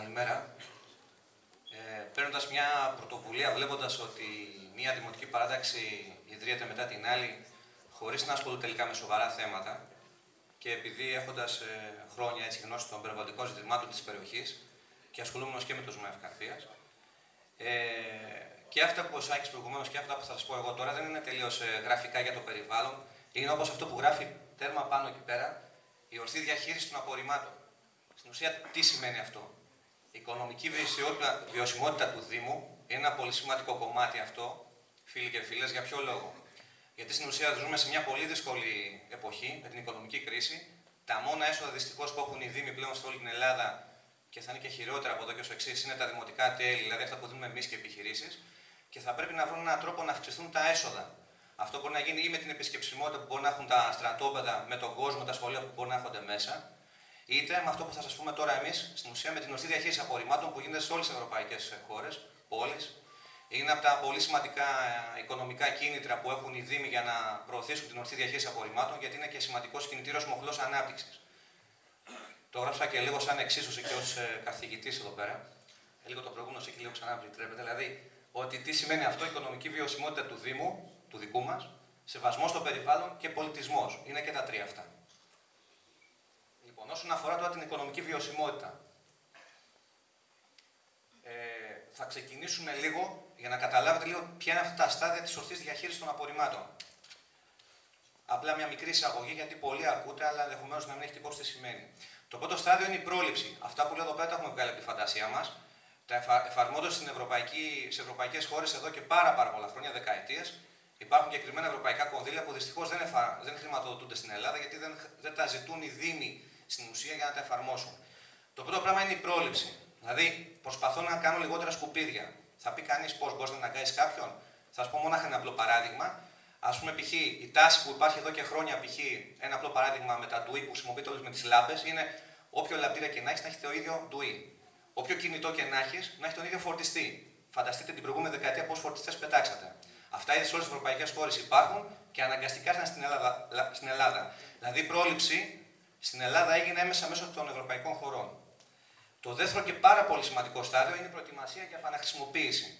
Καλημέρα. Παίρνοντας μια πρωτοβουλία, βλέποντας ότι μια δημοτική παράταξη ιδρύεται μετά την άλλη, χωρίς να ασχολούνται τελικά με σοβαρά θέματα και επειδή έχοντας χρόνια γνώση των περιβαλλοντικών ζητημάτων της περιοχής και ασχολούμενος και με το ΖΜΕΦ Καρδίας, και αυτά που ο Σάκης προηγουμένως και αυτά που θα σας πω εγώ τώρα δεν είναι τελείως γραφικά για το περιβάλλον, είναι όπως αυτό που γράφει τέρμα πάνω εκεί πέρα, η ορθή διαχείριση των απορριμμάτων. Στην ουσία, τι σημαίνει αυτό? Η οικονομική βιωσιμότητα του Δήμου είναι ένα πολύ σημαντικό κομμάτι αυτό, φίλοι και φίλες. Για ποιο λόγο? Γιατί στην ουσία ζούμε σε μια πολύ δύσκολη εποχή με την οικονομική κρίση. Τα μόνα έσοδα δυστυχώς που έχουν οι Δήμοι πλέον σε όλη την Ελλάδα και θα είναι και χειρότερα από εδώ και ως εξής είναι τα δημοτικά τέλη, δηλαδή αυτά που δίνουμε εμείς και επιχειρήσεις, και θα πρέπει να βρουν έναν τρόπο να αυξηθούν τα έσοδα. Αυτό μπορεί να γίνει ή με την επισκεψιμότητα που μπορεί να έχουν τα στρατόπεδα, με τον κόσμο, τα σχολεία που μπορεί να έρχονται μέσα, είτε με αυτό που θα σας πούμε τώρα εμείς, στην ουσία με την ορθή διαχείριση απορριμμάτων που γίνεται σε όλες τις ευρωπαϊκές χώρες, πόλεις. Είναι από τα πολύ σημαντικά οικονομικά κίνητρα που έχουν οι Δήμοι για να προωθήσουν την ορθή διαχείριση απορριμμάτων, γιατί είναι και σημαντικός κινητήριος μοχλός ανάπτυξης. Το γράψα και λίγο σαν εξίσωση και ως καθηγητής εδώ πέρα. Λίγο το προηγούμενο και λίγο ξανά επιτρέπετε. Δηλαδή, ότι τι σημαίνει αυτό, η οικονομική βιωσιμότητα του Δήμου, του δικού μας, σεβασμός στο περιβάλλον και πολιτισμός. Είναι και τα τρία αυτά. Λοιπόν, όσον αφορά τώρα την οικονομική βιωσιμότητα, θα ξεκινήσουμε λίγο για να καταλάβετε λίγο ποια είναι αυτά τα στάδια της ορθής διαχείρισης των απορριμμάτων. Απλά μια μικρή εισαγωγή, γιατί πολλοί ακούτε, αλλά ενδεχομένως να μην έχετε υπόψη τι σημαίνει. Το πρώτο στάδιο είναι η πρόληψη. Αυτά που λέω εδώ πέρα τα έχουμε βγάλει από τη φαντασία μας. Τα εφαρμόζονται στις ευρωπαϊκές χώρες εδώ και πάρα πολλά χρόνια, δεκαετίες. Υπάρχουν συγκεκριμένα ευρωπαϊκά κονδύλια που δυστυχώς δεν χρηματοδοτούνται στην Ελλάδα, γιατί δεν τα ζητούν οι Δήμοι στην ουσία για να τα εφαρμόσουν. Το πρώτο πράγμα είναι η πρόληψη. Δηλαδή, προσπαθώ να κάνω λιγότερα σκουπίδια. Θα πει κανείς πώς μπορείς να αναγκάσεις κάποιον. Θα σας πω μόνο ένα απλό παράδειγμα. Ας πούμε, π.χ. η τάση που υπάρχει εδώ και χρόνια, π.χ. ένα απλό παράδειγμα με τα ντουί που χρησιμοποιείται όλες με τις λάμπες, είναι όποιο λαμπτήρα και να έχεις να έχει το ίδιο ντουί. Όποιο κινητό και να έχεις να έχει τον ίδιο φορτιστή. Φανταστείτε την προηγούμενη δεκαετία πόσους φορτιστές πετάξατε. Αυτά ήδη σε όλες τις ευρωπαϊκές χώρες υπάρχουν και αναγκαστικά ήρθαν στην Ελλάδα. Δηλαδή, η πρόληψη στην Ελλάδα έγινε έμεσα μέσω των ευρωπαϊκών χωρών. Το δεύτερο και πάρα πολύ σημαντικό στάδιο είναι η προετοιμασία για επαναχρησιμοποίηση.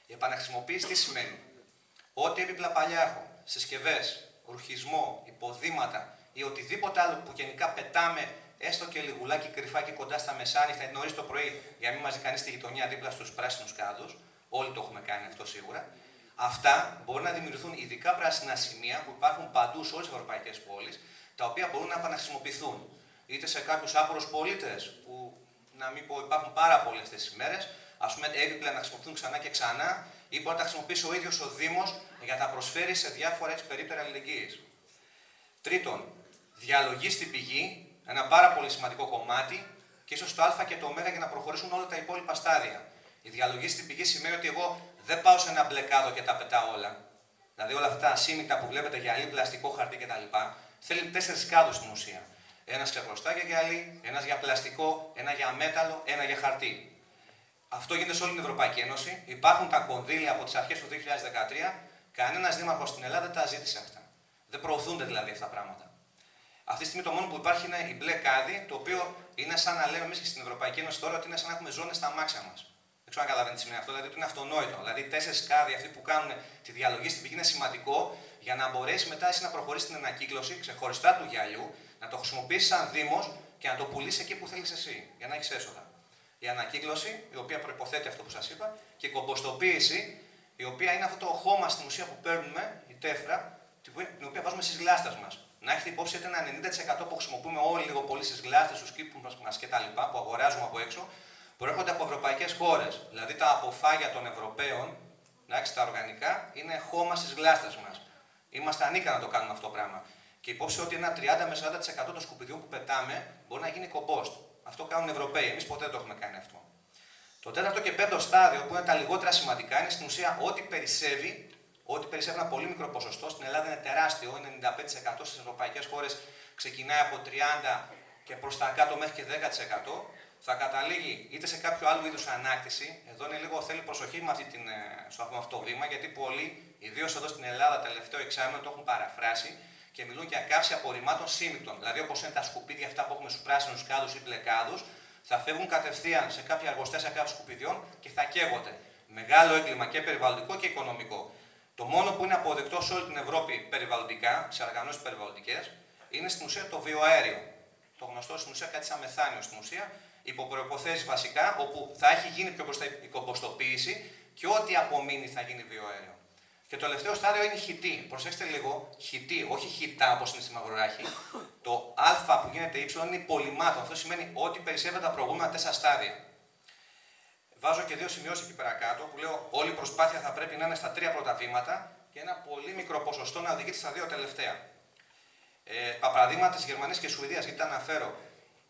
Η επαναχρησιμοποίηση τι σημαίνει? Ό,τι έπιπλα παλιά έχω, συσκευές, ρουχισμό, υποδήματα ή οτιδήποτε άλλο που γενικά πετάμε, έστω και λιγουλάκι κρυφά και κοντά στα μεσάνυχτα, νωρίς το πρωί, για να μην μας δει κανείς στη γειτονιά δίπλα στους πράσινους κάδους, όλοι το έχουμε κάνει αυτό σίγουρα. Αυτά μπορεί να δημιουργηθούν ειδικά πράσινα σημεία που υπάρχουν παντού σε όλες τις ευρωπαϊκές πόλεις, τα οποία μπορούν να επαναχρησιμοποιηθούν. Είτε σε κάποιους άπορους πολίτες, που να μην πω υπάρχουν πάρα πολλές αυτές τις ημέρες, ας πούμε έπιπλα να χρησιμοποιηθούν ξανά και ξανά, ή μπορεί να τα χρησιμοποιήσει ο ίδιος ο Δήμος για να τα προσφέρει σε διάφορα περίπτερα αλληλεγγύης. Τρίτον, διαλογή στην πηγή, ένα πάρα πολύ σημαντικό κομμάτι και ίσως το Α και το Ω για να προχωρήσουν όλα τα υπόλοιπα στάδια. Η διαλογή στην πηγή σημαίνει ότι εγώ δεν πάω σε ένα μπλε κάδο και τα πετάω όλα. Δηλαδή, όλα αυτά τα ασήμικτα που βλέπετε, γυαλί, πλαστικό χαρτί κτλ. Θέλει 4 κάδους στην ουσία. Ένας ξεχωριστά για γυαλί, ένας για πλαστικό, ένα για μέταλλο, ένα για χαρτί. Αυτό γίνεται σε όλη την Ευρωπαϊκή Ένωση. Υπάρχουν τα κονδύλια από τις αρχές του 2013. Κανένας δήμαρχος στην Ελλάδα δεν τα ζήτησε αυτά. Δεν προωθούνται δηλαδή αυτά τα πράγματα. Αυτή τη στιγμή το μόνο που υπάρχει είναι η μπλε κάδη, το οποίο είναι σαν να λέμε εμείς και στην Ευρωπαϊκή Ένωση τώρα ότι είναι σαν να έχουμε ζώνες στα αμάξια μας. Δεν ξέρω αν καταλαβαίνετε τι σημαίνει αυτό, δηλαδή ότι είναι αυτονόητο. Δηλαδή, 4 κάδοι αυτοί που κάνουν τη διαλογή στην πηγή είναι σημαντικό για να μπορέσει μετά εσύ να προχωρήσει στην ανακύκλωση ξεχωριστά του γυαλιού, να το χρησιμοποιήσει σαν Δήμος και να το πουλήσει εκεί που θέλεις εσύ, για να έχεις έσοδα. Η ανακύκλωση, η οποία προϋποθέτει αυτό που σας είπα, και η κομποστοποίηση, η οποία είναι αυτό το χώμα στην ουσία που παίρνουμε, η τέφρα, την οποία βάζουμε στις γλάστες μας. Να έχετε υπόψη ότι ένα 90% που χρησιμοποιούμε όλοι λίγο πολύ στις γλάστες, στους κήπους μας κτλ. Που αγοράζουμε από έξω, προέρχονται από ευρωπαϊκές χώρες. Δηλαδή τα αποφάγια των Ευρωπαίων, εντάξει, τα οργανικά, είναι χώμα στις γλάστες μας. Είμαστε ανίκανοι να το κάνουμε αυτό το πράγμα. Και υπόψη ότι ένα 30 με 40% των σκουπιδιών που πετάμε μπορεί να γίνει κομπόστ. Αυτό κάνουν οι Ευρωπαίοι. Εμείς ποτέ δεν το έχουμε κάνει αυτό. Το τέταρτο και πέμπτο στάδιο, που είναι τα λιγότερα σημαντικά, είναι στην ουσία ό,τι περισσεύει ένα πολύ μικρό ποσοστό. Στην Ελλάδα είναι τεράστιο, είναι 95%. Στις ευρωπαϊκές χώρες ξεκινάει από 30% και προς τα κάτω μέχρι και 10%. Θα καταλήγει είτε σε κάποιο άλλο είδους ανάκτηση. Εδώ είναι λίγο θέλει προσοχή με αυτό το βήμα, γιατί πολλοί, ιδίως εδώ στην Ελλάδα, τελευταίο εξάμηνο το έχουν παραφράσει και μιλούν για καύση απορριμμάτων σύμμικτων. Δηλαδή, όπως είναι τα σκουπίδια αυτά που έχουμε στους πράσινους κάδους ή μπλε κάδους, θα φεύγουν κατευθείαν σε κάποια εργοστάσια καύσης σκουπιδιών και θα καίγονται. Μεγάλο έγκλημα και περιβαλλοντικό και οικονομικό. Το μόνο που είναι αποδεκτό σε όλη την Ευρώπη περιβαλλοντικά, σε οργανώσεις περιβαλλοντικές, είναι στην ουσία το βιοαέριο. Το γνωστό στην ουσία κάτι σαν μεθάνιο στην ουσία, υπό προϋποθέσεις βασικά, όπου θα έχει γίνει πιο μπροστά η κομποστοποίηση και ό,τι απομείνει θα γίνει βιοαέριο. Και το τελευταίο στάδιο είναι η χυτή. Προσέξτε λίγο, χυτή, όχι χυτά όπως είναι στη μαυροράχη. Το α που γίνεται είναι υπολοιμμάτων. Αυτό σημαίνει ότι περισσεύει τα προηγούμενα 4 στάδια. Βάζω και 2 σημειώσεις εκεί πέρα κάτω που λέω: όλη η προσπάθεια θα πρέπει να είναι στα 3 πρώτα βήματα και ένα πολύ μικρό ποσοστό να οδηγείται στα 2 τελευταία. Παραδείγματα της Γερμανίας και Σουηδίας, γιατί τα αναφέρω.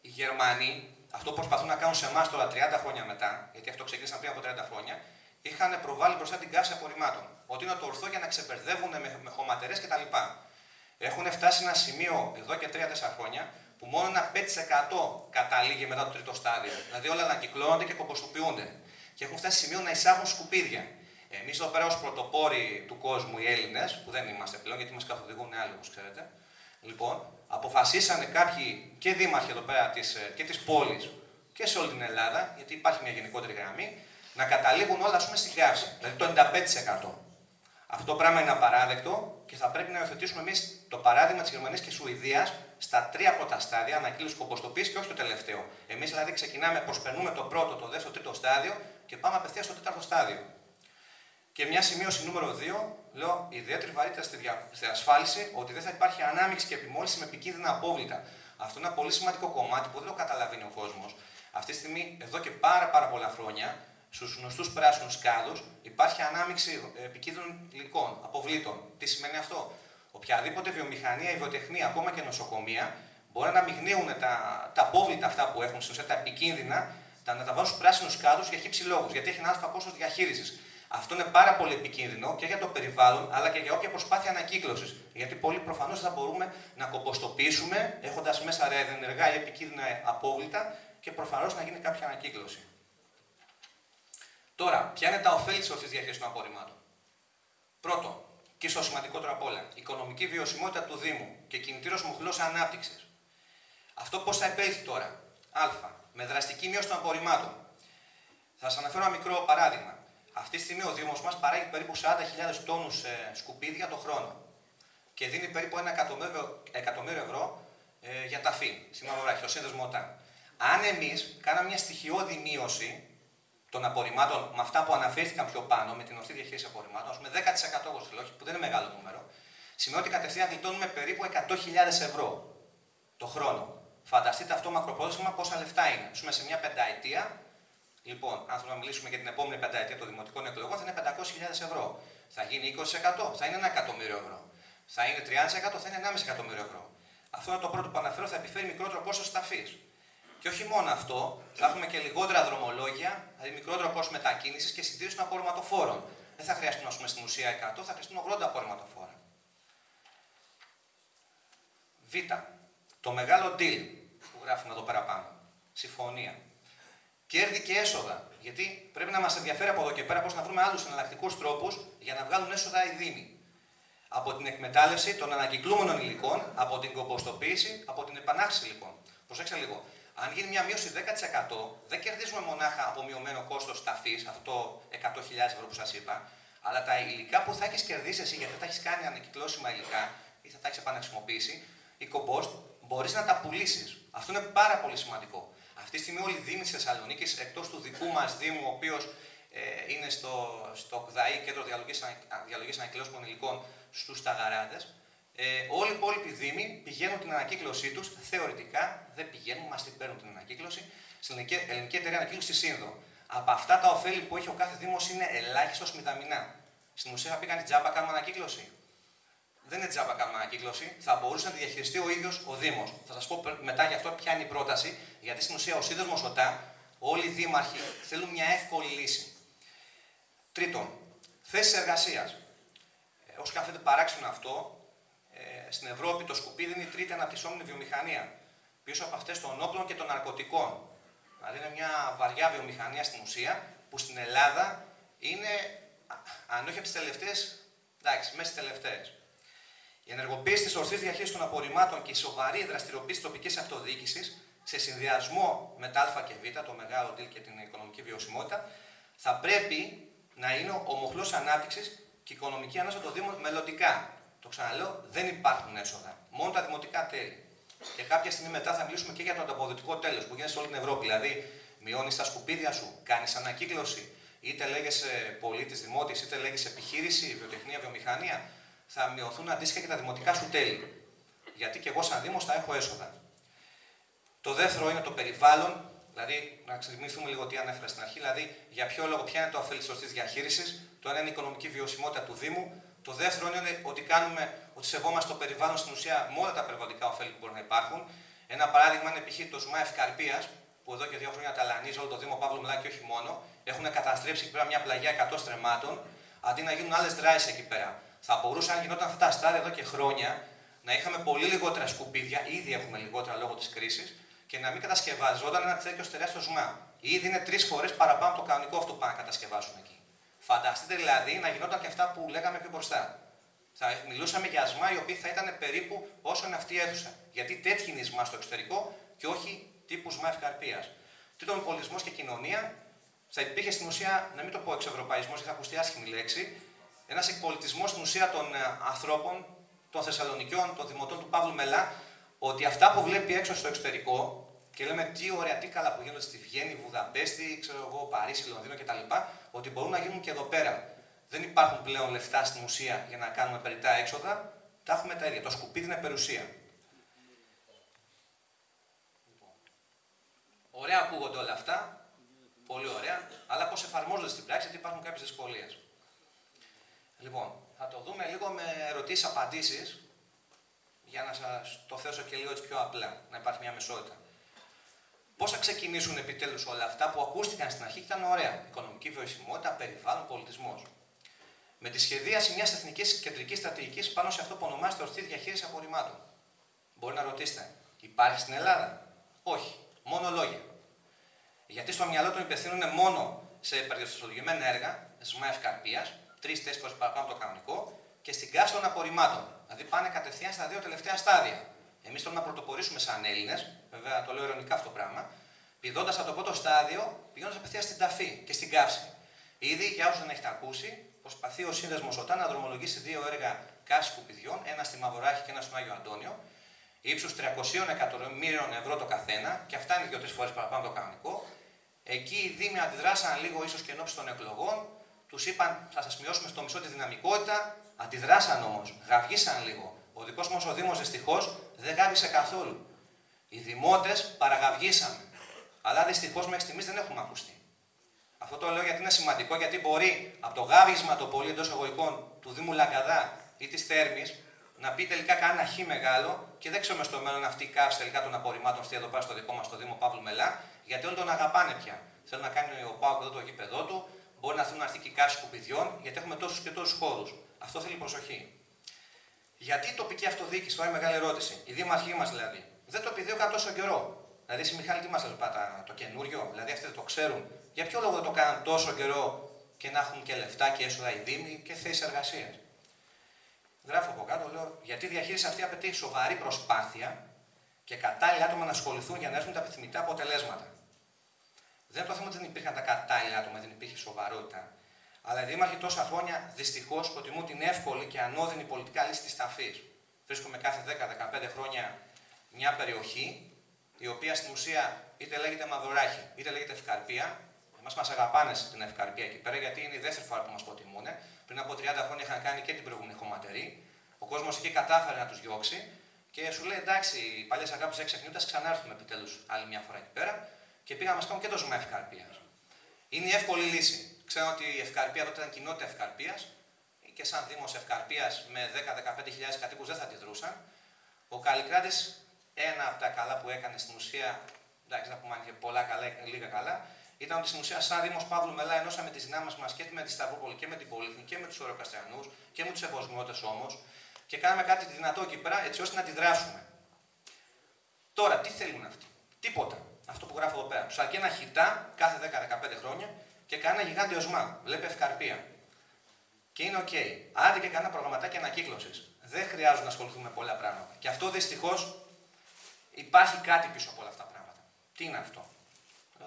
Οι Γερμανοί, αυτό που προσπαθούν να κάνουν σε εμάς τώρα 30 χρόνια μετά, γιατί αυτό ξεκίνησαν πριν από 30 χρόνια, είχαν προβάλει μπροστά την καύση απορριμμάτων. Ότι είναι το ορθό για να ξεπερδεύουν με χωματερές κτλ. Έχουν φτάσει σε ένα σημείο εδώ και 3-4 χρόνια που μόνο ένα 5% καταλήγει μετά το τρίτο στάδιο. Δηλαδή όλα ανακυκλώνονται και κομποστοποιούνται. Και έχουν φτάσει σε σημείο να εισάγουν σκουπίδια. Εμείς εδώ πέρα ως πρωτοπόροι του κόσμου, οι Έλληνες, που δεν είμαστε πλέον γιατί μας καθοδηγούν άλλοι όπως ξέρετε, λοιπόν, αποφασίσανε κάποιοι και δήμαρχοι εδώ πέρα και της πόλης και σε όλη την Ελλάδα, γιατί υπάρχει μια γενικότερη γραμμή, να καταλήγουν όλα στην καύση, δηλαδή το 95%. Αυτό το πράγμα είναι απαράδεκτο και θα πρέπει να υιοθετήσουμε εμείς το παράδειγμα της Γερμανίας και Σουηδίας στα 3 πρώτα στάδια, ανακύκλωση, κομποστοποίηση και όχι το τελευταίο. Εμείς δηλαδή ξεκινάμε, προσπερνούμε το πρώτο, το δεύτερο, το τρίτο στάδιο και πάμε απευθείας στο 4ο στάδιο. Και μια σημείωση νούμερο 2, λέω ιδιαίτερη βαρύτητα στη ασφάλιση ότι δεν θα υπάρχει ανάμειξη και επιμόλυνση με επικίνδυνα απόβλητα. Αυτό είναι ένα πολύ σημαντικό κομμάτι που δεν το καταλαβαίνει ο κόσμος. Αυτή τη στιγμή, εδώ και πάρα πολλά χρόνια, στους γνωστούς πράσινους κάδους υπάρχει ανάμειξη επικίνδυνων υλικών, αποβλήτων. Τι σημαίνει αυτό? Οποιαδήποτε βιομηχανία, βιοτεχνία, ακόμα και νοσοκομεία, μπορεί να μειγνύουν τα απόβλητα αυτά που έχουν, στην ουσία τα επικίνδυνα, να τα βάλουν στους πράσινους κάδους για χύψη λόγους, γιατί έχει ένα αλφα κόστος διαχείρισης. Αυτό είναι πάρα πολύ επικίνδυνο και για το περιβάλλον, αλλά και για όποια προσπάθεια ανακύκλωσης. Γιατί πολύ προφανώς θα μπορούμε να κομποστοποιήσουμε, έχοντας μέσα ενεργά ή επικίνδυνα απόβλητα και προφανώς να γίνει κάποια ανακύκλωση. Τώρα, ποια είναι τα ωφέλη της ορθής διαχείρισης των απορριμμάτων? Πρώτο, και ίσως σημαντικότερο απ' όλα, οικονομική βιωσιμότητα του Δήμου και κινητήριος μοχλός ανάπτυξης. Αυτό πώς θα επέλθει τώρα? Α. Με δραστική μείωση των απορριμμάτων. Θα σας αναφέρω ένα μικρό παράδειγμα. Αυτή τη στιγμή ο Δήμος μας παράγει περίπου 40.000 τόνους σκουπίδια το χρόνο και δίνει περίπου 1.000.000 ευρώ για ταφή στη Μαυροράχη, ο σύνδεσμο ΟΤΑ. Αν εμείς κάναμε μια στοιχειώδη μείωση των απορριμμάτων με αυτά που αναφέρθηκαν πιο πάνω, με την ορθή διαχείριση απορριμμάτων, με 10% όπως λέω, που δεν είναι μεγάλο νούμερο, σημαίνει ότι κατευθείαν γλιτώνουμε περίπου 100.000 ευρώ το χρόνο. Φανταστείτε αυτό μακροπρόθεσμα πόσα λεφτά είναι. Ζούμε σε μια πενταετία. Λοιπόν, αν θέλουμε να μιλήσουμε για την επόμενη πενταετία των δημοτικών εκλογών, θα είναι 500.000 ευρώ. Θα γίνει 20%, θα είναι 1 εκατομμύριο ευρώ. Θα είναι 30%, θα είναι 1,5 εκατομμύριο ευρώ. Αυτό είναι το πρώτο που αναφέρω, θα επιφέρει μικρότερο κόστος ταφής. Και όχι μόνο αυτό, θα έχουμε και λιγότερα δρομολόγια, δηλαδή μικρότερο κόστος μετακίνησης και συντήρηση των απορριμματοφόρων. Δεν θα χρειαστούν, στην ουσία 100, θα χρειαστούν 80 απορριμματοφόρα. Β. Το μεγάλο deal που γράφουμε εδώ πέρα πάνω. Συμφωνία. Κέρδη και έσοδα. Γιατί πρέπει να μας ενδιαφέρει από εδώ και πέρα πώς να βρούμε άλλους εναλλακτικούς τρόπους για να βγάλουν έσοδα οι Δήμοι. Από την εκμετάλλευση των ανακυκλούμενων υλικών, από την κομποστοποίηση, από την επανάχρηση υλικών. Προσέξτε λίγο. Αν γίνει μια μείωση 10%, δεν κερδίζουμε μονάχα από μειωμένο κόστος ταφής, αυτό το 100.000 ευρώ που σας είπα, αλλά τα υλικά που θα έχεις κερδίσει εσύ, γιατί θα έχεις κάνει ανακυκλώσιμα υλικά ή θα τα έχεις επαναχρησιμοποιήσει, η κομποστ, μπορείς να τα πουλήσεις. Αυτό είναι πάρα πολύ σημαντικό. Αυτή τη στιγμή όλοι οι Δήμοι της Θεσσαλονίκης, εκτός του δικού μας Δήμου, ο οποίος είναι στο ΚΔΑΗ, Κέντρο Διαλογής Ανακυκλώσιμων Υλικών, στους Ταγαράδες, όλοι οι υπόλοιποι Δήμοι πηγαίνουν την ανακύκλωσή τους, θεωρητικά δεν πηγαίνουν, μας την παίρνουν την ανακύκλωση, στην Ελληνική Εταιρεία Ανακύκλωσης στη Σύνδρο. Από αυτά τα ωφέλη που έχει ο κάθε Δήμος είναι ελάχιστος μηδαμινά. Στην ουσία θα πήγαν τζάμπα κάνουμε ανακύκλωση. Δεν είναι τζάμπα κάνουμε ανακύκλωση, θα μπορούσε να τη διαχειριστεί ο ίδιος ο Δήμος. Θα σας πω μετά γι' αυτό ποια είναι η πρόταση, γιατί στην ουσία ο σύνδεσμος ΟΤΑ, όλοι οι δήμαρχοι θέλουν μια εύκολη λύση. Τρίτον, θέσεις εργασίας. Όσο και αν φαίνεται παράξενο αυτό, στην Ευρώπη το σκουπίδι είναι η τρίτη αναπτυσσόμενη βιομηχανία. Πίσω από αυτές των όπλων και των ναρκωτικών. Δηλαδή είναι μια βαριά βιομηχανία στην ουσία, που στην Ελλάδα είναι, αν όχι από τις τελευταίες, εντάξει, μέσα στις τελευταίες. Η ενεργοποίηση της ορθής διαχείρισης των απορριμμάτων και η σοβαρή δραστηριοποίηση της τοπικής αυτοδιοίκησης σε συνδυασμό με τα Α και Β, το μεγάλο deal και την οικονομική βιωσιμότητα, θα πρέπει να είναι ο μοχλός ανάπτυξης και οικονομική ανάπτυξη των Δήμων μελλοντικά. Το ξαναλέω, δεν υπάρχουν έσοδα. Μόνο τα δημοτικά τέλη. Και κάποια στιγμή μετά θα μιλήσουμε και για το ανταποδοτικό τέλος που γίνεται σε όλη την Ευρώπη. Δηλαδή, μειώνεις τα σκουπίδια σου, κάνεις ανακύκλωση, είτε λέγεσαι πολίτης, δημότης, είτε λέγεσαι επιχείρηση, βιοτεχνία, βιομηχανία, θα μειωθούν αντίστοιχα και τα δημοτικά σου τέλη. Γιατί και εγώ, σαν Δήμος, θα έχω έσοδα. Το δεύτερο είναι το περιβάλλον. Δηλαδή, να θυμηθούμε λίγο τι ανέφερα στην αρχή, δηλαδή για ποιο λόγο, ποια είναι το ωφέλη της σωστής διαχείρισης. Το ένα είναι η οικονομική βιωσιμότητα του Δήμου. Το δεύτερο είναι ότι σεβόμαστε το περιβάλλον στην ουσία με όλα τα περιβαλλοντικά ωφέλη που μπορεί να υπάρχουν. Ένα παράδειγμα είναι π.χ. το ΣΜΑ Ευκαρπίας, που εδώ και 2 χρόνια ταλανίζει όλο το Δήμο Παύλου Μελά και όχι μόνο. Έχουν καταστρέψει εκεί πέρα μια πλαγιά 100 στρεμμάτων, αντί να γίνουν άλλες δράσεις εκεί πέρα. Θα μπορούσαν, αν γινόταν αυτά τα στάδια εδώ και χρόνια, να είχαμε πολύ λιγότερα σκουπίδια, ήδη έχουμε λιγότερα λόγω της κρίσης, και να μην κατασκευαζόταν ένα τέτοιο τεράστιο ΣΜΑ. Ήδη είναι 3 φορές παραπάνω το κανονικό αυτό που πάνε να κατασκευάσουν εκεί. Φανταστείτε δηλαδή να γινόταν και αυτά που λέγαμε πιο μπροστά. Θα μιλούσαμε για ΣΜΑ οι οποίοι θα ήταν περίπου όσο είναι αυτή η αίθουσα. Γιατί τέτοιοι είναι οι ΣΜΑ στο εξωτερικό και όχι τύπου ΣΜΑ Ευκαρπίας. Τρίτον, πολιτισμός και κοινωνία. Θα υπήρχε στην ουσία, να μην το πω εξευρωπαϊσμός, γιατί θα ακουστεί άσχημη λέξη, ένας εκπολιτισμός στην ουσία των ανθρώπων, των Θεσσαλονικιών, των δημοτών του Παύλου Μελά, ότι αυτά που βλέπει έξω στο εξωτερικό, και λέμε τι ωραία, τι καλά που γίνονται στη Βιέννη, Βουδαπέστη, ξέρω εγώ, Παρίσι, Λονδίνο κτλ., ότι μπορούν να γίνουν και εδώ πέρα. Δεν υπάρχουν πλέον λεφτά στην ουσία για να κάνουμε περιττά έξοδα, τα έχουμε τα ίδια. Το σκουπίδι είναι περιουσία. Ωραία ακούγονται όλα αυτά, πολύ ωραία, αλλά πώς εφαρμόζονται στην πράξη, γιατί υπάρχουν κάποιες δυσκολίες. Λοιπόν, θα το δούμε λίγο με ερωτήσεις-απαντήσεις, για να σας το θέσω και λίγο έτσι πιο απλά, να υπάρχει μια μεσότητα. Πώς θα ξεκινήσουν επιτέλους όλα αυτά που ακούστηκαν στην αρχή και ήταν ωραία. Οικονομική βιωσιμότητα, περιβάλλον, πολιτισμός. Με τη σχεδίαση μιας εθνικής κεντρικής στρατηγικής πάνω σε αυτό που ονομάζεται ορθή διαχείριση απορριμμάτων. Μπορεί να ρωτήσετε, υπάρχει στην Ελλάδα? Όχι, μόνο λόγια. Γιατί στο μυαλό των υπευθύνων είναι μόνο σε περιοριστολογημένα έργα, ΣΜΑ Ευκαρπίας, 3-4 φορές παραπάνω από το κανονικό, και στην καύση των απορριμμάτων. Δηλαδή πάνε κατευθείαν στα 2 τελευταία στάδια. Εμείς θέλουμε να πρωτοπορήσουμε σαν Έλληνες, βέβαια το λέω ειρωνικά αυτό το πράγμα, πηδώντας από το πρώτο στάδιο, πηγαίνοντας απευθείας στην ταφή και στην καύση. Ήδη, για όσους δεν έχετε ακούσει, προσπαθεί ο Σύνδεσμος ΟΤΑ να δρομολογήσει 2 έργα καύσης σκουπιδιών, ένα στη Μαυροράχη και ένα στον Άγιο Αντώνιο, ύψους 300 εκατομμύριων ευρώ το καθένα, και αυτά είναι 2-3 φορές παραπάνω το κανονικό. Εκεί οι Δήμοι αντιδράσαν λίγο, ίσως και ενόψει των εκλογών, τους είπαν θα σας μειώσουμε στο μισό τη δυναμικότητα, αντιδράσαν όμως, γαυγίσαν λίγο. Ο δικός μας ο Δήμος δυστυχώς δεν γάβησε καθόλου. Οι δημότες παραγαυγίσαμε. Αλλά δυστυχώς μέχρι στιγμής δεν έχουμε ακουστεί. Αυτό το λέω γιατί είναι σημαντικό, γιατί μπορεί από το γάβισμα το πολύ εντός εγωικών του Δήμου Λαγκαδά ή της Θέρμης να πει τελικά κανένα χ μεγάλο, και δεν ξέρουμε στο μέλλον αυτή η καύση τελικά των απορριμμάτων αυτή εδώ πέρα στο δικό μας το Δήμο Παύλου Μελά, γιατί όλοι τον αγαπάνε πια. Θέλουν να κάνει ο ΠΑΟΚ εδώ το γήπεδό του, μπορεί να θέλουν να έρθει και η καύση σκουπιδιών, γιατί έχουμε τόσους και τόσους χώρους. Αυτό θέλει προσοχή. Γιατί η τοπική αυτοδιοίκηση, τώρα είναι μεγάλη ερώτηση. Οι δήμαρχοί μας δηλαδή, δεν το επιδίωκαν τόσο καιρό. Δηλαδή, εσύ Μιχάλη, τι μας λες το καινούριο, δηλαδή αυτοί δεν το ξέρουν. Για ποιο λόγο δεν το κάναν τόσο καιρό και να έχουν και λεφτά και έσοδα οι Δήμοι και θέσεις εργασίας? Γράφω από κάτω, λέω, γιατί η διαχείριση αυτή απαιτεί σοβαρή προσπάθεια και κατάλληλα άτομα να ασχοληθούν για να έρθουν τα επιθυμητά αποτελέσματα. Δεν είναι το θέμα ότι δεν υπήρχαν τα κατάλληλα άτομα, δεν υπήρχε σοβαρότητα. Αλλά οι δήμαρχοι τόσα χρόνια δυστυχώς προτιμούν την εύκολη και ανώδυνη πολιτικά λύση της ταφής. Βρίσκουμε κάθε 10-15 χρόνια μια περιοχή, η οποία στην ουσία είτε λέγεται Μαυροράχη, είτε λέγεται Ευκαρπία. Εμάς μας αγαπάνε στην Ευκαρπία εκεί πέρα, γιατί είναι η δεύτερη φορά που μας προτιμούν. Πριν από 30 χρόνια είχαν κάνει και την προηγούμενη χωματερή. Ο κόσμος εκεί κατάφερε να τους διώξει και σου λέει εντάξει, οι παλιές αγάπες δεν ξεχνιούνται, ξανάρθουμε επιτέλους άλλη μια φορά εκεί πέρα. Και πήγαμε να μας κάνουν και το ΣΜΑ Ευκαρπίας. Είναι η εύκολη λύση. Ξέρω ότι η Ευκαρπία τότε ήταν κοινότητα Ευκαρπίας και σαν Δήμος Ευκαρπίας με 10-15.000 κατοίκους δεν θα αντιδρούσαν. Ο Καλλικράτης, ένα από τα καλά που έκανε στην ουσία, εντάξει, δεν πούμε αν είχε πολλά καλά ή λίγα καλά, ήταν ότι στην ουσία, σαν Δήμος Παύλου Μελά, ενώσαμε τις δυνάμεις μας και με τη Σταυρούπολη και με την Πολύχνη και με τους Ορειοκαστριανούς και με τους Ευωσμιώτες όμως και κάναμε κάτι δυνατό εκεί πέρα έτσι ώστε να αντιδράσουμε. Τώρα, τι θέλουν αυτοί? Τίποτα. Αυτό που γράφω εδώ πέρα. Τους αρκεί ένα χιτά κάθε 10-15 χρόνια και κανένα γιγάντιο ΣΜΑ. Βλέπει Ευκαρπία. Και είναι οκ. Άντε και κανένα προγραμματάκι ανακύκλωσης. Δεν χρειάζεται να ασχοληθούμε με πολλά πράγματα. Και αυτό δυστυχώς υπάρχει κάτι πίσω από όλα αυτά τα πράγματα. Τι είναι αυτό?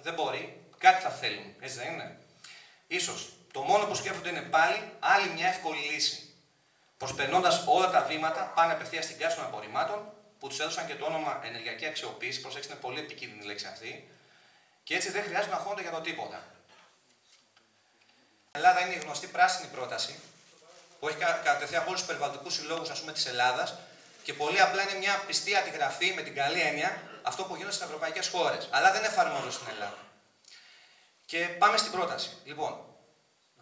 Δεν μπορεί, κάτι θα θέλουν, έτσι δεν είναι? Ίσως το μόνο που σκέφτονται είναι πάλι άλλη μια εύκολη λύση. Προσπερνώντας όλα τα βήματα, πάνε απευθείας στην καύση των απορριμμάτων, που τους έδωσαν και το όνομα ενεργειακή αξιοποίηση. Προσέξτε, είναι πολύ επικίνδυνη η λέξη αυτή. Και έτσι δεν χρειάζεται να αγχώνονται για το τίποτα. Η Ελλάδα είναι η γνωστή πράσινη πρόταση, που έχει κατατεθεί από όλους τους περιβαλλοντικούς συλλόγους της Ελλάδας και πολύ απλά είναι μια πιστή αντιγραφή με την καλή έννοια αυτό που γίνεται στις ευρωπαϊκές χώρες. Αλλά δεν εφαρμόζεται στην Ελλάδα. Και πάμε στην πρόταση. Λοιπόν,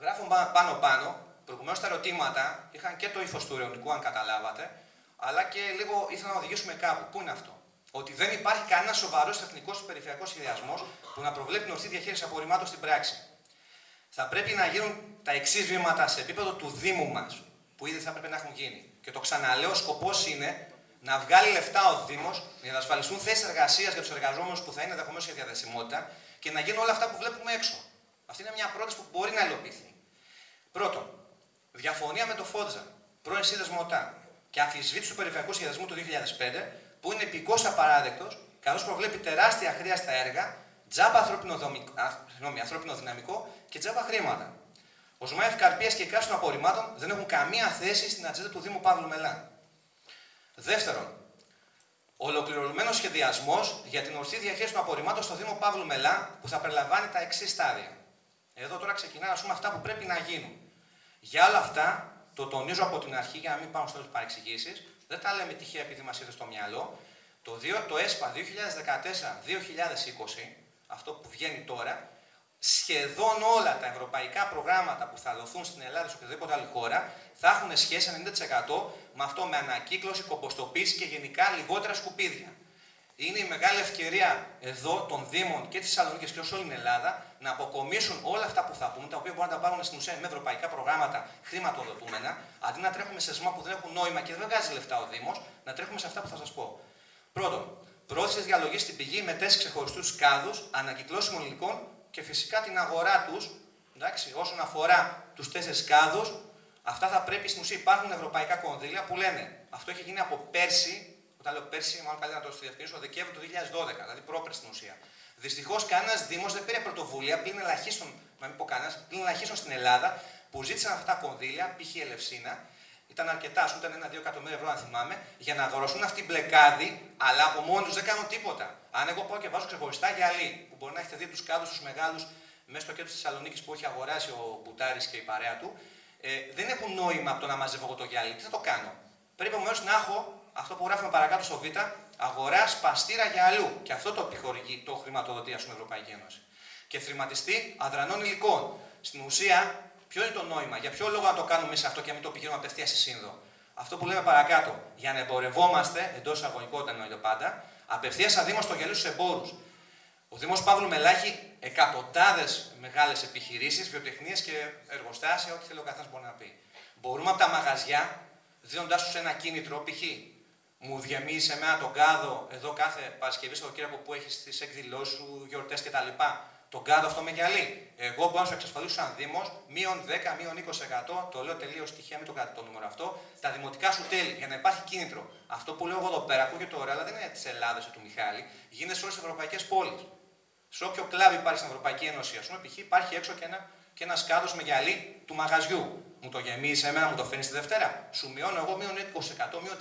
γράφω πάνω-πάνω, προηγουμένως τα ερωτήματα είχαν και το ύφος του ειρωνικού, αν καταλάβατε, αλλά και λίγο ήθελα να οδηγήσουμε κάπου. Πού είναι αυτό? Ότι δεν υπάρχει κανένα σοβαρός εθνικός περιφερειακός σχεδιασμός που να προβλέπει την ορθή διαχείριση απορριμμάτων στην πράξη. Θα πρέπει να γίνουν τα εξής βήματα σε επίπεδο του Δήμου μας, που ήδη θα πρέπει να έχουν γίνει. Και το ξαναλέω, ο σκοπός είναι να βγάλει λεφτά ο Δήμος για να ασφαλιστούν θέσεις εργασίας για τους εργαζόμενους που θα είναι ενδεχομένως για διαδεσιμότητα και να γίνουν όλα αυτά που βλέπουμε έξω. Αυτή είναι μια πρόταση που μπορεί να υλοποιηθεί. Πρώτον, διαφωνία με το Φότζα, πρώην σύνδεσμο ΟΤΑ, και αμφισβήτηση του περιφερειακού σχεδιασμού του 2005, που είναι επικώς απαράδεκτος, καθώς προβλέπει τεράστια αχρίαστα έργα, τζάμπα ανθρώπινο δυναμικό και τζάμπα χρήματα. Ο ΖΜΑΕΦ Καρπίας και η καύση των απορριμμάτων δεν έχουν καμία θέση στην ατζέντα του Δήμου Παύλου Μελά. Δεύτερον, ολοκληρωμένος σχεδιασμός για την ορθή διαχείριση των απορριμμάτων στο Δήμο Παύλου Μελά, που θα περιλαμβάνει τα εξής στάδια. Εδώ τώρα ξεκινά αυτά που πρέπει να γίνουν. Για όλα αυτά, το τονίζω από την αρχή για να μην πάμε στις παρεξηγήσεις, δεν τα λέμε τυχαία επειδή μας ήρθε στο μυαλό. Το ΕΣΠΑ 2014-2020, αυτό που βγαίνει τώρα, σχεδόν όλα τα ευρωπαϊκά προγράμματα που θα δοθούν στην Ελλάδα σε οποιαδήποτε άλλη χώρα θα έχουν σχέση 90% με αυτό, με ανακύκλωση, κομποστοποίηση και γενικά λιγότερα σκουπίδια. Είναι η μεγάλη ευκαιρία εδώ των Δήμων και της Θεσσαλονίκης και όσο όλη την Ελλάδα να αποκομίσουν όλα αυτά που θα πούμε, τα οποία μπορούν να τα πάρουν στην ουσία με ευρωπαϊκά προγράμματα χρηματοδοτούμενα, αντί να τρέχουμε σε σμά που δεν έχουν νόημα και δεν βγάζει λεφτά ο Δήμος, να τρέχουμε σε αυτά που θα σας πω. Πρώτον, πρόθεση διαλογής στην πηγή με 4 ξεχωριστούς κάδους ανακυκλώσιμων υλικών και φυσικά την αγορά τους. Εντάξει, όσον αφορά τους 4 κάδους, αυτά θα πρέπει στην ουσία υπάρχουν ευρωπαϊκά κονδύλια που λένε αυτό έχει γίνει από πέρσι. Όταν λέω πέρσι, μάλλον καλύτερα να το διευκρινίσω, Δεκέμβριο του 2012, δηλαδή πρόπερσι στην ουσία. Δυστυχώς, κανένας Δήμος δεν πήρε πρωτοβουλία, πλην ελαχίστων, να μην πω κανένας, πλην ελαχίστων στην Ελλάδα, που ζήτησαν αυτά τα κονδύλια, π.χ. η Ελευσίνα, ήταν αρκετά, ας πούμε, ήταν 1-2 εκατομμύρια ευρώ, αν θυμάμαι, για να αγοράσουν αυτή την μπλεκάδη, αλλά από μόνοι τους δεν κάνουν τίποτα. Αν εγώ πάω και βάζω ξεχωριστά γυαλί, που μπορεί να έχετε δει τους κάδους τους μεγάλους μέσα στο κέντρο της Θεσσαλονίκης που έχει αγοράσει ο Μπουτάρης και η παρέα του, δεν έχουν νόημα από το να μαζεύω εγώ το γυαλί. Τι θα το κάνω? Πρέπει επομένως να έχω. Αυτό που γράφουμε παρακάτω στο Β, αγορά σπαστήρα γυαλού. Και αυτό το επιχορηγεί, το χρηματοδοτεί, η Ευρωπαϊκή Ένωση. Και θρηματιστή αδρανών υλικών. Στην ουσία, ποιο είναι το νόημα, για ποιο λόγο να το κάνουμε σε αυτό και να μην το πηγαίνουμε απευθείας στη Σύνδο? Αυτό που λέμε παρακάτω, για να εμπορευόμαστε, εντός εισαγωγικών όταν εννοείται πάντα, απευθείας σαν Δήμος το γυαλί στους εμπόρους. Ο Δήμος Παύλου Μελά έχει εκατοντάδες μεγάλες επιχειρήσεις, βιοτεχνίες και εργοστάσια, ό,τι θέλει ο καθένας μπορεί να πει. Μπορούμε από τα μαγαζιά, δίνοντάς τους ένα κίνητρο, π.χ. μου διαμείζεις εμένα τον κάδο εδώ κάθε Παρασκευή στο Κύριακο που έχεις τις εκδηλώσεις σου, γιορτές κτλ. Τον κάδο αυτό με γυαλί. Εγώ μπορώ να σου εξασφαλίσω σαν Δήμος μείον 10, μείον 20%, το λέω τελείως τυχαία, μην το κάνετε το νούμερο αυτό, τα δημοτικά σου τέλη για να υπάρχει κίνητρο. Αυτό που λέω εγώ εδώ πέρα ακούγεται ωραία, αλλά δεν είναι της Ελλάδας ή του Μιχάλη, γίνεται σε όλες τις ευρωπαϊκές πόλεις. Σε όποιο κλαμπ υπάρχει στην Ευρωπαϊκή Ένωση, ας πούμε, π.χ. υπάρχει έξω και ένας κάδος με γυαλί του μαγαζιού. Μου το γεμίζει εμένα, μου το φέρνει τη Δευτέρα. Σου μειώνω εγώ μείον 20%, μείον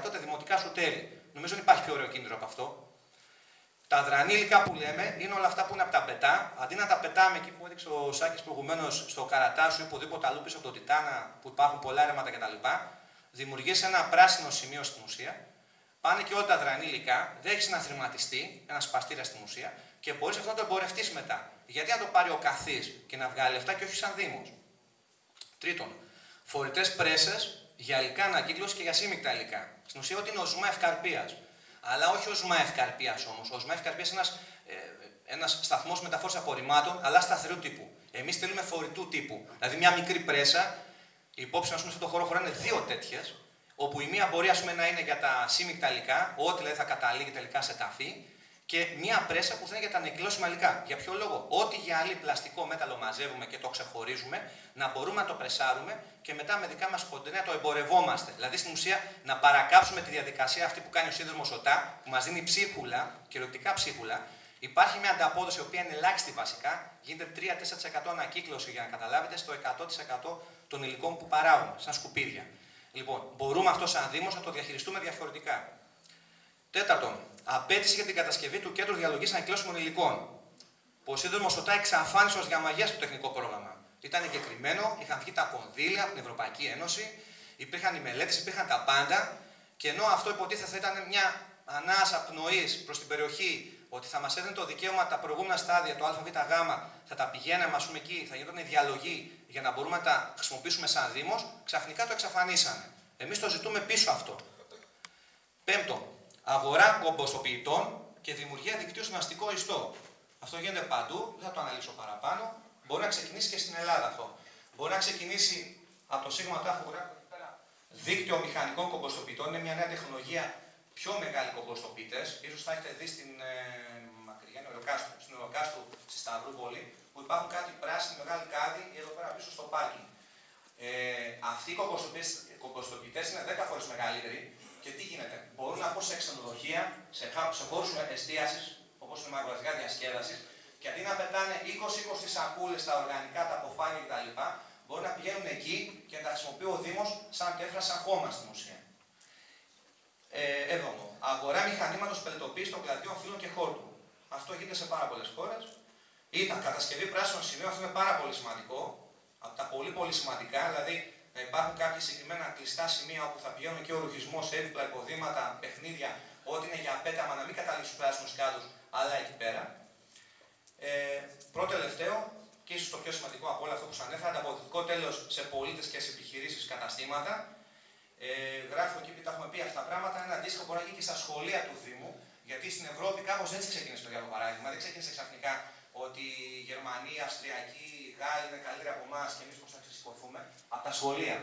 30% τα δημοτικά σου τέλη. Νομίζω ότι υπάρχει πιο ωραίο κίνητρο από αυτό. Τα αδρανή υλικά που λέμε είναι όλα αυτά που είναι από τα πετά. Αντί να τα πετάμε εκεί που έδειξε ο Σάκης προηγουμένως στο Καρατάσου ή οπουδήποτε αλλού πίσω από το Τιτάνα που υπάρχουν πολλά έρευνα κτλ. Δημιουργείς ένα πράσινο σημείο στην ουσία. Πάνε και όλα τα αδρανή υλικά. Δεν έχει ένα θρηματιστή, ένα σπαστήρα στην ουσία και μπορεί αυτό να το εμπορευτεί μετά. Γιατί να το πάρει ο καθής και να βγάλει λεφτά και όχι σαν Δήμος? Τρίτον, φορητές πρέσες για υλικά ανακύκλωση και για σύμμικτα υλικά. Στην ουσία, ότι είναι ο ΖΜΑΕΦ Καρπίας. Αλλά όχι ο ΖΜΑΕΦ Καρπίας όμως. Ο ΖΜΑΕΦ Καρπίας είναι ένας σταθμός μεταφόρησης απορριμμάτων, αλλά σταθερού τύπου. Εμείς θέλουμε φορητού τύπου. Δηλαδή, μια μικρή πρέσα, υπόψη να σε αυτό το χώρο χωράνε 2 τέτοιες, όπου η μία μπορεί να είναι για τα σύμμικτα υλικά, ό,τι δηλαδή θα καταλήγει τελικά σε ταφή, και μία πρέσα που θα είναι για τα ανακυκλώσιμα υλικά. Για ποιο λόγο? Ό,τι γυαλί, πλαστικό, μέταλλο μαζεύουμε και το ξεχωρίζουμε, να μπορούμε να το πρεσάρουμε και μετά με δικά μας κοντέινερ το εμπορευόμαστε. Δηλαδή στην ουσία να παρακάψουμε τη διαδικασία αυτή που κάνει ο σύνδεσμος ΟΤΑ, που μας δίνει ψίχουλα, κυριολεκτικά ψίχουλα, Υπάρχει μια ανταπόδοση, η οποία είναι ελάχιστη βασικά, γίνεται 3-4% ανακύκλωση για να καταλάβετε στο 100% των υλικών που παράγουμε, σαν σκουπίδια. Λοιπόν, μπορούμε αυτό σαν Δήμος να το διαχειριστούμε διαφορετικά. Τέταρτον, απέτηση για την κατασκευή του κέντρου διαλογής ανακυκλώσιμων υλικών. Που ο Σύνδεσμος ΟΤΑ εξαφάνισε ως διαμαγεία στο τεχνικό πρόγραμμα. Ήταν εγκεκριμένο, είχαν βγει τα κονδύλια από την Ευρωπαϊκή Ένωση, υπήρχαν οι μελέτες, υπήρχαν τα πάντα. Και ενώ αυτό υποτίθεται θα ήταν μια ανάσα πνοής προς την περιοχή, ότι θα μας έδινε το δικαίωμα τα προηγούμενα στάδια, το ΑΒΓ, θα τα πηγαίναμε, ας πούμε, εκεί, θα γινόταν η διαλογή για να μπορούμε να τα χρησιμοποιήσουμε σαν Δήμος, ξαφνικά το εξαφανίσανε. Εμείς το ζητούμε πίσω αυτό. Πέμπτο, αγορά κομποστοποιητών και δημιουργία δικτύου στον αστικό ιστό. Αυτό γίνεται παντού, δεν θα το αναλύσω παραπάνω. Μπορεί να ξεκινήσει και στην Ελλάδα αυτό. Μπορεί να ξεκινήσει από το ΣΥΓΜΑ ΤΑΦ, δίκτυο μηχανικών κομποστοποιητών. Είναι μια νέα τεχνολογία, πιο μεγάλοι κομποστοποιητές. Ίσως θα έχετε δει στην μακριά Οροκάστου, στη Σταυρούπολη, που υπάρχουν κάτι πράσινοι μεγάλοι κάδοι εδώ πέρα πίσω στο πάρκινγκ. Αυτοί οι κομποστοποιητές είναι 10 φορές μεγαλύτεροι. Και τι γίνεται, μπορούν να μπουν σε ξενοδοχεία, σε χώρους εστίασης, όπως είναι μαγαζιά διασκέδασης, και αντί να πετάνε 20-20 σακούλες στα οργανικά, τα αποφάγια κτλ., μπορούν να πηγαίνουν εκεί και να τα χρησιμοποιεί ο Δήμος σαν τέφρα, σαν χώμα στην ουσία. Έβδομο, αγορά μηχανήματος πελετοποίησης των πλατείων φύλων και χόρτου. Αυτό γίνεται σε πάρα πολλές χώρες. Ήταν κατασκευή πράσινων σημείων, αυτό είναι πάρα πολύ σημαντικό. Από τα πολύ σημαντικά, δηλαδή να υπάρχουν κάποια συγκεκριμένα κλειστά σημεία όπου θα πηγαίνουν και ο ρουχισμός, έπιπλα, υποδήματα, παιχνίδια, ό,τι είναι για πέταμα, να μην καταλήξουν στους πράσινους κάδους, αλλά εκεί πέρα. Πρώτο τελευταίο, και ίσως το πιο σημαντικό από όλα αυτό που σας ανέφερα, ανταποδοτικό τέλος σε πολίτες και σε επιχειρήσεις, καταστήματα. Γράφω εκεί, τα έχουμε πει αυτά τα πράγματα. Ένα αντίστοιχο μπορεί να γίνει και στα σχολεία του Δήμου, γιατί στην Ευρώπη κάπως έτσι ξεκίνησε το για παράδειγμα. Δεν ξεκίνησε ξαφνικά ότι οι Γερμανοί, οι Αυστριακοί, οι Γάλλοι είναι καλύτεροι από εμάς και εμείς πώς θα ξεσηκωθούμε. Από τα σχολεία.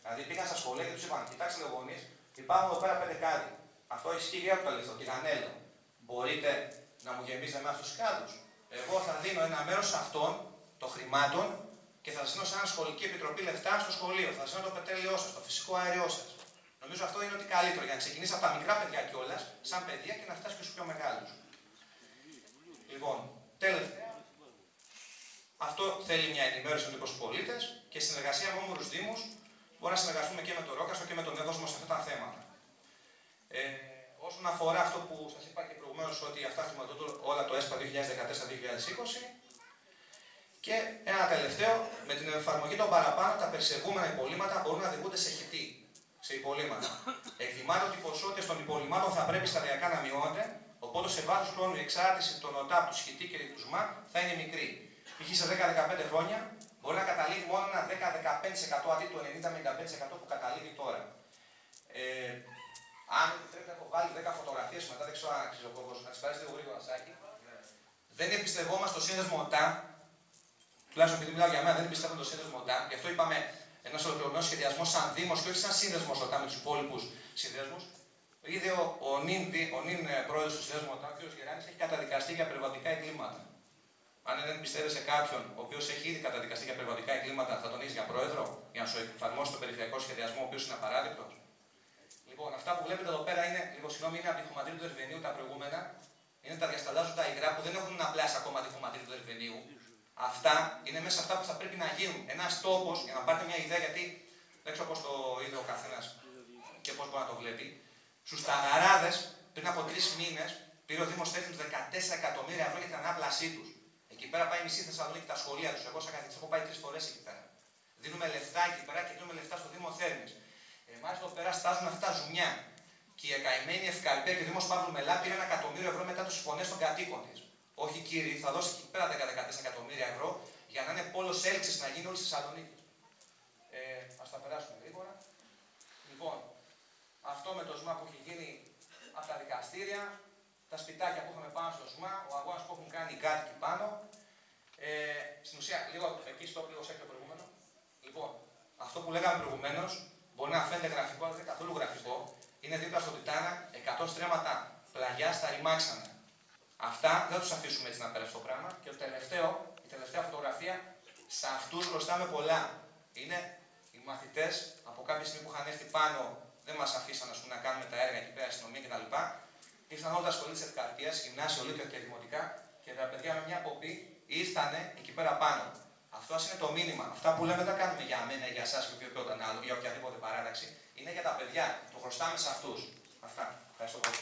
Δηλαδή πήγαν στα σχολεία και τους είπαν: κοιτάξτε, γονείς, υπάρχουν εδώ πέρα 5 κάδοι. Αυτό ισχύει για το τελευταίο, τηγανέλο. Μπορείτε να μου γεμίζετε με αυτούς τους κάδους. Εγώ θα δίνω ένα μέρος αυτών των χρημάτων και θα σας δίνω σαν σχολική επιτροπή λεφτά στο σχολείο. Θα σας δίνω το πετρέλαιό σας, το φυσικό αέριό σας. Νομίζω αυτό είναι ότι καλύτερο για να ξεκινήσει από τα μικρά παιδιά κιόλας, σαν παιδιά, και να φτάσει και στους πιο μεγάλους. Λοιπόν, τελευταία. Αυτό θέλει μια ενημέρωση προς τους πολίτες και συνεργασία με όμορους Δήμους. Μπορεί να συνεργαστούμε και με το Ρόκαστο και με τον Εύωσμο σε αυτά τα θέματα. Όσον αφορά αυτό που σας είπα και προηγουμένως, ότι αυτά χρηματοδοτούν όλα το ΕΣΠΑ 2014-2020. Και ένα τελευταίο, με την εφαρμογή των παραπάνω, τα περισεβούμενα υπολείμματα μπορούν να διηγούνται σε χιτή, σε υπολείμματα. Εκτιμάται ότι οι ποσότητες των υπολείμματων θα πρέπει σταδιακά να μειώνονται, οπότε σε βάθος χρόνου η εξάρτηση των ΟΤΑ, του σχητή και του ΣΜΑ θα είναι μικρή. Π.χ. σε 10-15 χρόνια μπορεί να καταλήγει μόνο ένα 10-15% αντί του 90-95% που καταλήγει τώρα. Αν επιτρέπετε, έχω βάλει 10 φωτογραφίες μετά, δεν ξέρω αν αξίζει ο κόμπος, να τις πάρεις λίγο γρήγορα, Σάκη. Δεν εμπιστευόμαστε στο σύνδεσμο ΟΤΑ, τουλάχιστον επειδή μιλάω για μένα, δεν εμπιστεύομαι το σύνδεσμο ΟΤΑ, γι' αυτό είπαμε ένας ολοκληρωμένος σχεδιασμός σαν Δήμος και όχι σαν σύνδεσμος ΟΤΑ με τους υπόλοιπους συνδέσμους. Είδε ο νυν πρόεδρος του συνδέσμου ΟΤΑ, ο κ. Γεράνης, έχει καταδικαστεί για περιβαλλοντικά εγκλήματα. Αν δεν πιστεύει σε κάποιον ο οποίος έχει ήδη καταδικαστεί για περιβαλλοντικά εγκλήματα, θα τον έχεις για πρόεδρο, για να σου εφαρμόσει τον περιφερειακό σχεδιασμό, ο οποίος είναι απαράδεκτος. Λοιπόν, αυτά που βλέπετε εδώ πέρα είναι, λίγο συγγνώμη, είναι από τη χωματήρια του Ερβενίου τα προηγούμενα. Είναι τα διασταλάζοντα υγρά που δεν έχουν απλάσει ακόμα τη χωματήρια του Ερβενίου. Αυτά είναι μέσα αυτά που θα πρέπει να γίνουν. Ένας τόπος, για να πάρετε μια ιδέα, γιατί δεν ξέρω πώς το είδε ο καθένας και πώς μπορεί να το βλέπει. Στους Ταγαράδες, πριν από 3 μήνες, πήρε ο Δήμος Τέχνης 14 εκατομμύρια ευρώ για την ανάπλασή τους. Εκεί πέρα πάει μισή Θεσσαλονίκη τα σχολεία τους. Εγώ, σαν καθηγητής, έχω πάει 3 φορές εκεί πέρα. Δίνουμε λεφτά εκεί πέρα και δίνουμε λεφτά στο Δήμο Θέρμης. Εμάς εδώ πέρα στάζουν αυτά τα ζουμιά. Και η καημένη Ευκαρπία και ο Δήμος Παύλου Μελά πήρε 1 εκατομμύριο ευρώ μετά τις συμφωνίες των κατοίκων της. Όχι, κύριοι, θα δώσει εκεί πέρα 10-14 εκατομμύρια ευρώ για να είναι πόλος έλξης, να γίνει όλη η Θεσσαλονίκη. Ας τα περάσουμε γρήγορα. Λοιπόν, αυτό με το ΣΜΑ που έχει γίνει από τα δικαστήρια, τα σπιτάκια που έχουμε πάνω στο ΣΜΑ, ο αγώνας που έχουν κάνει οι κάτοικοι πάνω. Στην ουσία, λίγο εκεί στο λίγο σε το προηγούμενο. Λοιπόν, αυτό που λέγαμε προηγουμένως, μπορεί να φαίνεται γραφικό, αλλά δεν είναι καθόλου γραφικό. Είναι δίπλα στο Τιτάνα 100 στρέμματα πλαγιάς τα ρημάξανε. Αυτά δεν τους αφήσουμε έτσι να περάσει το πράγμα. Και η τελευταία φωτογραφία, σε αυτούς χρωστάμε πολλά. Είναι οι μαθητές από κάποια στιγμή που είχαν έρθει πάνω, δεν μας αφήσαν να κάνουμε τα έργα εκεί πέρα, αστυνομία κτλ. ήρθαν όλα τα σχολεία της Ευθυκαρπίας, γυμνάσιο, λύκειο και δημοτικά, και τα παιδιά με μια αποπή ήρθανε εκεί πέρα πάνω. Αυτό είναι το μήνυμα. Αυτά που λέμε δεν κάνουμε για μένα, για εσάς και για οποιαδήποτε παράταξη. Είναι για τα παιδιά. Το χρωστάμε σε αυτούς. Αυτά. Ευχαριστώ πολύ.